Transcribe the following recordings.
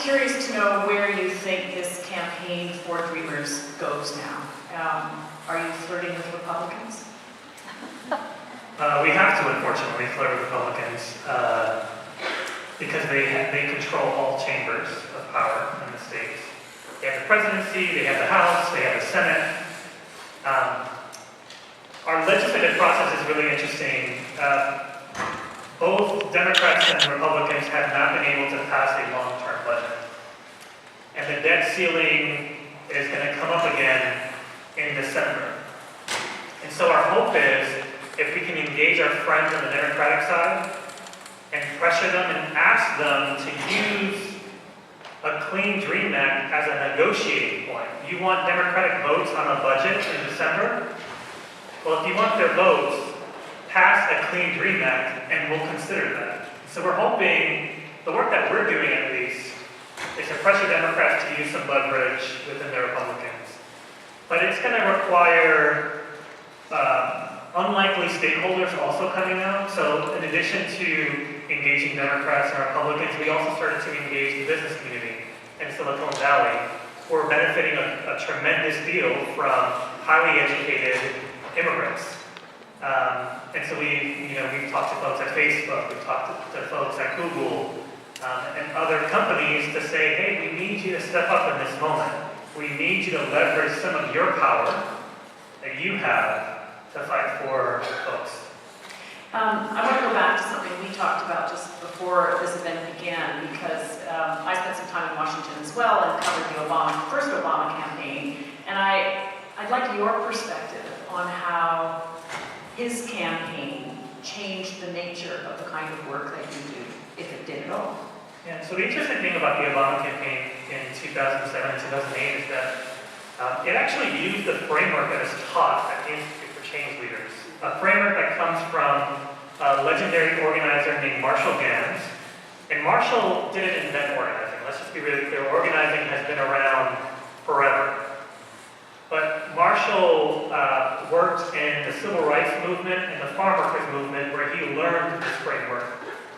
curious to know where you think this campaign for Dreamers goes now. Are you flirting with Republicans? We have to, unfortunately, flirt with Republicans because they control all chambers of power in the states. They have the presidency, they have the House, they have the Senate. Our legislative process is really interesting. Both Democrats and Republicans have not been able to pass a long-term budget. And the debt ceiling is going to come up again in December. And so our hope is, if we can engage our friends on the Democratic side and pressure them and ask them to use a Clean Dream Act as a negotiating point. You want Democratic votes on a budget in December? Well, if you want their votes, pass a Clean Dream Act and we'll consider that. So we're hoping, the work that we're doing at least, is to pressure Democrats to use some leverage within the Republicans. But it's going to require unlikely stakeholders also coming out. So in addition to engaging Democrats and Republicans, we also started to engage the business community in Silicon Valley. We're benefiting a tremendous deal from highly educated immigrants. And so we've talked to folks at Facebook, we've talked to folks at Google, and other companies to say, hey, we need you to step up in this moment. We need you to leverage some of your power that you have to fight for folks. I want to go back to something we talked about just before this event began, because I spent some time in Washington as well and covered the first Obama campaign, and I'd like your perspective on how his campaign changed the nature of the kind of work that you do, if it did at all. Yeah, so the interesting thing about the Obama campaign in 2007 and 2008 is that it actually used the framework that is taught at the Institute for Change Leaders, a framework that comes from a legendary organizer named Marshall Gans. And Marshall didn't invent organizing. Let's just be really clear. Organizing has been around forever. But Marshall worked in the civil rights movement and the farm workers movement where he learned this framework.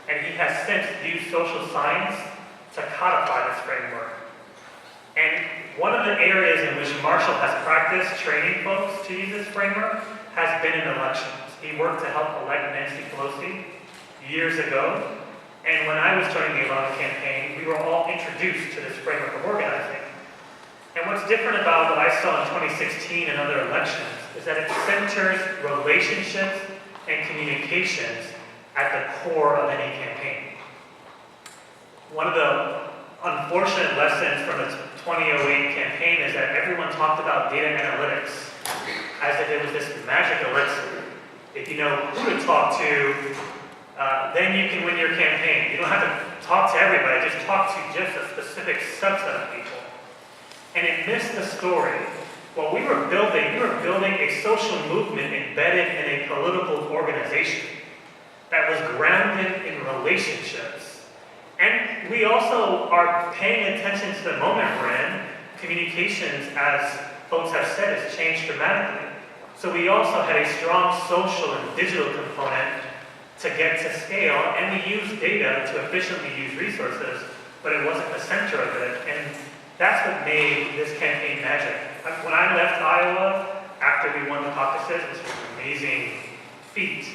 And he has since used social science to codify this framework. And one of the areas in which Marshall has practiced training folks to use this framework has been in elections. He worked to help elect Nancy Pelosi years ago. And when I was joining the Obama campaign, we were all introduced to this framework of organizing. And what's different about what I saw in 2016 and other elections is that it centers relationships and communications at the core of any campaign. One of the unfortunate lessons from the 2008 campaign is that everyone talked about data analytics as if it was this magic elixir. If you know who to talk to, then you can win your campaign. You don't have to talk to everybody, just talk to just a specific subset of people. And it missed the story. What we were building a social movement embedded in a political organization that was grounded in relationships. And we also are paying attention to the moment we're in. Communications, as folks have said, has changed dramatically. So we also had a strong social and digital component to get to scale, and we used data to efficiently use resources, but it wasn't the center of it. And that's what made this campaign magic. When I left Iowa, after we won the caucuses, which was an amazing feat,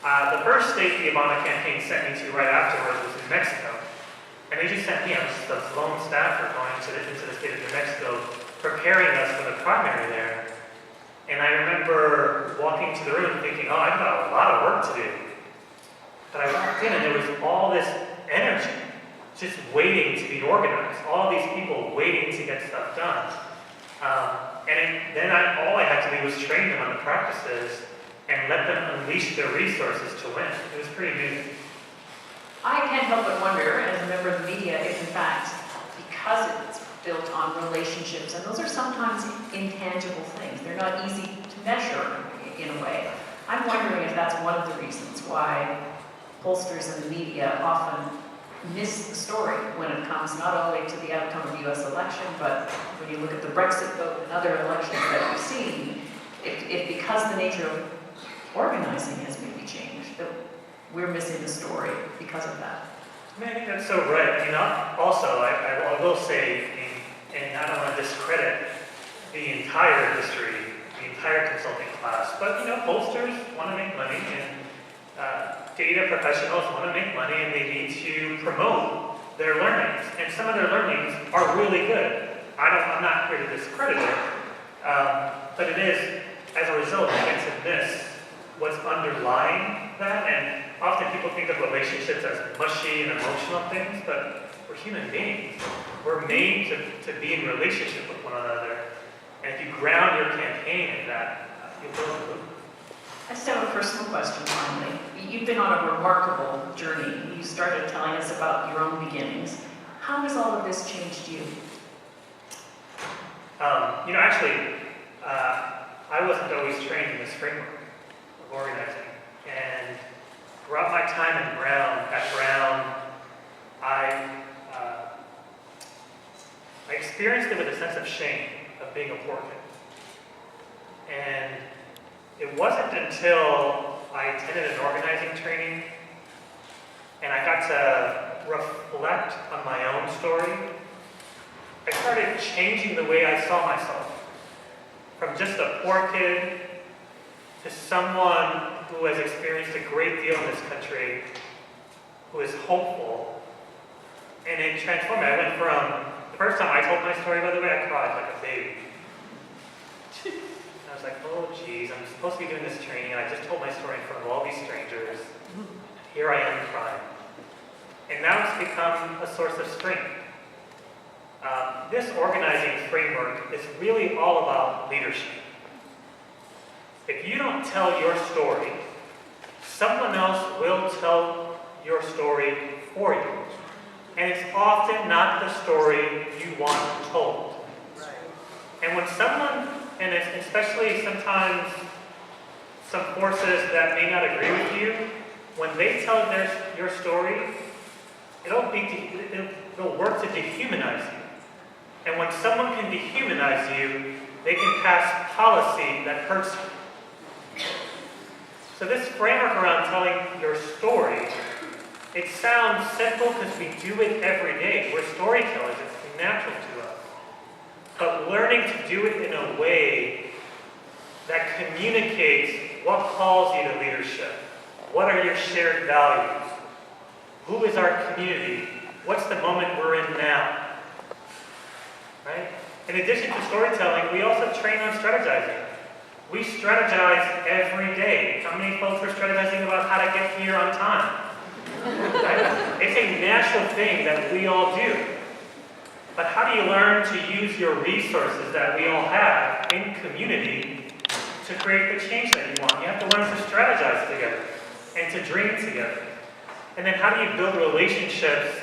the first state the Obama campaign sent me to right afterwards was New Mexico. And they just sent me, I was just a lone staffer going into the state of New Mexico, preparing us for the primary there. And I remember walking to the room thinking, oh, I've got a lot of work to do. But I walked in and there was all this energy just waiting to be organized. All these people waiting to get stuff done. Then all I had to do was train them on the practices and let them unleash their resources to win. It was pretty amazing. I can't help but wonder, as a member of the media, if in fact, because it's built on relationships, and those are sometimes intangible things, they're not easy to measure in a way. I'm wondering if that's one of the reasons why pollsters and the media often miss the story when it comes not only to the outcome of the US election, but when you look at the Brexit vote and other elections that we've seen, if because the nature of organizing has maybe changed, that we're missing the story because of that. I mean, I think that's so right. I mean, also, I will say, and I don't want to discredit the entire industry, the entire consulting class, but pollsters want to make money, and data professionals want to make money, and they need to promote their learnings. And some of their learnings are really good. I'm not here to discredit it, but it is, as a result, you get to miss what's underlying that. And often people think of relationships as mushy and emotional things, but we're human beings. We're made to be in relationship with one another. And if you ground your campaign in that, you'll build a movement. I just have a personal question finally. You've been on a remarkable journey. You started telling us about your own beginnings. How has all of this changed you? Actually, I wasn't always trained in this framework of organizing. And throughout my time at Brown, I experienced it with a sense of shame of being important. And it wasn't until I attended an organizing training and I got to reflect on my own story, I started changing the way I saw myself. From just a poor kid to someone who has experienced a great deal in this country, who is hopeful. And it transformed me. I went from, the first time I told my story, by the way, I cried like a baby. I was like, oh geez, I'm supposed to be doing this training, and I just told my story in front of all these strangers. Here I am crying. And now it's become a source of strength. This organizing framework is really all about leadership. If you don't tell your story, someone else will tell your story for you. And it's often not the story you want told. And when someone, and it's especially sometimes some forces that may not agree with you, when they tell your story, it'll work to dehumanize you. And when someone can dehumanize you, they can pass policy that hurts you. So this framework around telling your story, it sounds simple because we do it every day. We're storytellers, it's natural to us. But learning to do it in a way that communicates what calls you to leadership. What are your shared values? Who is our community? What's the moment we're in now? Right? In addition to storytelling, we also train on strategizing. We strategize every day. How many folks are strategizing about how to get here on time? Right? It's a natural thing that we all do. But how do you learn to use your resources that we all have in community to create the change that you want? You have to learn to strategize together and to dream together. And then how do you build relationships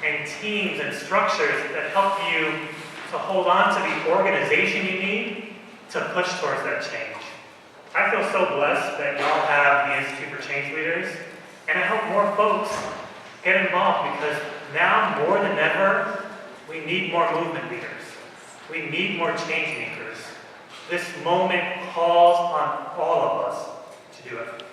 and teams and structures that help you to hold on to the organization you need to push towards that change? I feel so blessed that y'all have the Institute for Change Leaders, and I hope more folks get involved, because now more than ever, we need more movement leaders. We need more change makers. This moment calls on all of us to do it.